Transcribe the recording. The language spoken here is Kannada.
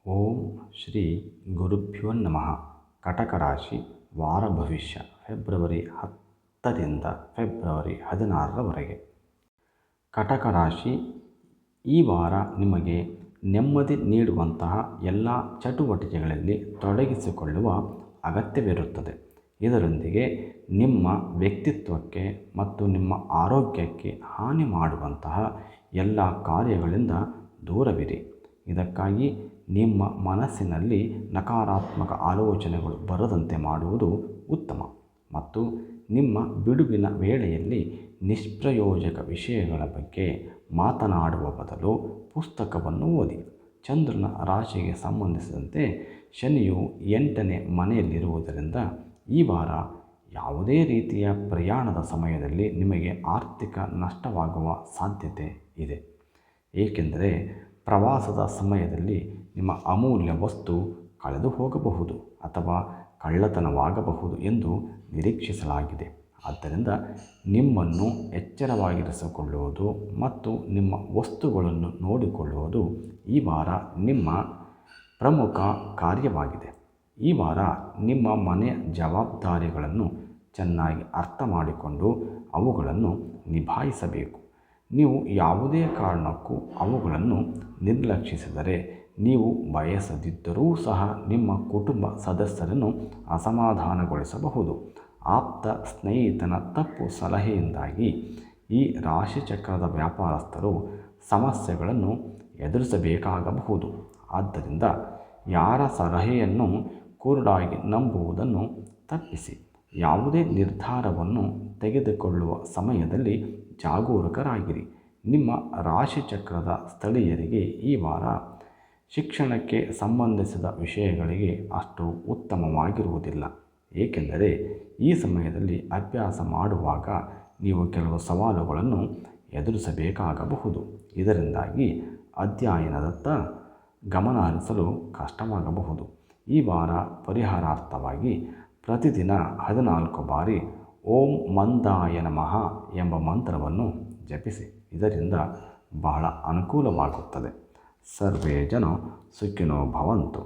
ಓಂ ಶ್ರೀ ಗುರುಭ್ಯೋ ನಮಃ. ಕಟಕ ರಾಶಿ ವಾರ ಭವಿಷ್ಯ ಫೆಬ್ರವರಿ 10ರಿಂದ ಫೆಬ್ರವರಿ 16ರವರೆಗೆ. ಕಟಕ ರಾಶಿ ಈ ವಾರ ನಿಮಗೆ ನೆಮ್ಮದಿ ನೀಡುವಂತಹ ಎಲ್ಲ ಚಟುವಟಿಕೆಗಳಲ್ಲಿ ತೊಡಗಿಸಿಕೊಳ್ಳುವ ಅಗತ್ಯವಿರುತ್ತದೆ. ಇದರೊಂದಿಗೆ ನಿಮ್ಮ ವ್ಯಕ್ತಿತ್ವಕ್ಕೆ ಮತ್ತು ನಿಮ್ಮ ಆರೋಗ್ಯಕ್ಕೆ ಹಾನಿ ಮಾಡುವಂತಹ ಎಲ್ಲ ಕಾರ್ಯಗಳಿಂದ ದೂರವಿರಿ. ಇದಕ್ಕಾಗಿ ನಿಮ್ಮ ಮನಸ್ಸಿನಲ್ಲಿ ನಕಾರಾತ್ಮಕ ಆಲೋಚನೆಗಳು ಬರದಂತೆ ಮಾಡುವುದು ಉತ್ತಮ. ಮತ್ತು ನಿಮ್ಮ ಬಿಡುವಿನ ವೇಳೆಯಲ್ಲಿ ನಿಷ್ಪ್ರಯೋಜಕ ವಿಷಯಗಳ ಬಗ್ಗೆ ಮಾತನಾಡುವ ಬದಲು ಪುಸ್ತಕವನ್ನು ಓದಿ. ಚಂದ್ರನ ರಾಶಿಗೆ ಸಂಬಂಧಿಸಿದಂತೆ ಶನಿಯು 8ನೇ ಮನೆಯಲ್ಲಿರುವುದರಿಂದ ಈ ವಾರ ಯಾವುದೇ ರೀತಿಯ ಪ್ರಯಾಣದ ಸಮಯದಲ್ಲಿ ನಿಮಗೆ ಆರ್ಥಿಕ ನಷ್ಟವಾಗುವ ಸಾಧ್ಯತೆ ಇದೆ. ಏಕೆಂದರೆ ಪ್ರವಾಸದ ಸಮಯದಲ್ಲಿ ನಿಮ್ಮ ಅಮೂಲ್ಯ ವಸ್ತು ಕಳೆದು ಹೋಗಬಹುದು ಅಥವಾ ಕಳ್ಳತನವಾಗಬಹುದು ಎಂದು ನಿರೀಕ್ಷಿಸಲಾಗಿದೆ. ಆದ್ದರಿಂದ ನಿಮ್ಮನ್ನು ಎಚ್ಚರವಾಗಿರಿಸಿಕೊಳ್ಳುವುದು ಮತ್ತು ನಿಮ್ಮ ವಸ್ತುಗಳನ್ನು ನೋಡಿಕೊಳ್ಳುವುದು ಈ ವಾರ ನಿಮ್ಮ ಪ್ರಮುಖ ಕಾರ್ಯವಾಗಿದೆ. ಈ ವಾರ ನಿಮ್ಮ ಮನೆಯ ಜವಾಬ್ದಾರಿಗಳನ್ನು ಚೆನ್ನಾಗಿ ಅರ್ಥ ಮಾಡಿಕೊಂಡು ಅವುಗಳನ್ನು ನಿಭಾಯಿಸಬೇಕು. ನೀವು ಯಾವುದೇ ಕಾರಣಕ್ಕೂ ಅವುಗಳನ್ನು ನಿರ್ಲಕ್ಷಿಸಿದರೆ ನೀವು ಬಯಸದಿದ್ದರೂ ಸಹ ನಿಮ್ಮ ಕುಟುಂಬ ಸದಸ್ಯರನ್ನು ಅಸಮಾಧಾನಗೊಳಿಸಬಹುದು. ಆಪ್ತ ಸ್ನೇಹಿತನ ತಪ್ಪು ಸಲಹೆಯಿಂದಾಗಿ ಈ ರಾಶಿಚಕ್ರದ ವ್ಯಾಪಾರಸ್ಥರು ಸಮಸ್ಯೆಗಳನ್ನು ಎದುರಿಸಬೇಕಾಗಬಹುದು. ಆದ್ದರಿಂದ ಯಾರ ಸಲಹೆಯನ್ನು ಕುರುಡಾಗಿ ನಂಬುವುದನ್ನು ತಪ್ಪಿಸಿ. ಯಾವುದೇ ನಿರ್ಧಾರವನ್ನು ತೆಗೆದುಕೊಳ್ಳುವ ಸಮಯದಲ್ಲಿ ಜಾಗರೂಕರಾಗಿರಿ. ನಿಮ್ಮ ರಾಶಿಚಕ್ರದ ಸ್ಥಳೀಯರಿಗೆ ಈ ವಾರ ಶಿಕ್ಷಣಕ್ಕೆ ಸಂಬಂಧಿಸಿದ ವಿಷಯಗಳಿಗೆ ಅಷ್ಟು ಉತ್ತಮವಾಗಿರುವುದಿಲ್ಲ. ಏಕೆಂದರೆ ಈ ಸಮಯದಲ್ಲಿ ಅಭ್ಯಾಸ ಮಾಡುವಾಗ ನೀವು ಕೆಲವು ಸವಾಲುಗಳನ್ನು ಎದುರಿಸಬೇಕಾಗಬಹುದು. ಇದರಿಂದಾಗಿ ಅಧ್ಯಯನದತ್ತ ಗಮನ ಹರಿಸಲು ಕಷ್ಟವಾಗಬಹುದು. ಈ ವಾರ ಪರಿಹಾರಾರ್ಥವಾಗಿ ಪ್ರತಿದಿನ 14 ಬಾರಿ ಓಂ ಮಂದಾಯ ನಮಃ ಎಂಬ ಮಂತ್ರವನ್ನು ಜಪಿಸಿ. ಇದರಿಂದ ಬಹಳ ಅನುಕೂಲವಾಗುತ್ತದೆ. ಸರ್ವೇ ಜನ ಸುಖಿನೋ ಭವಂತು.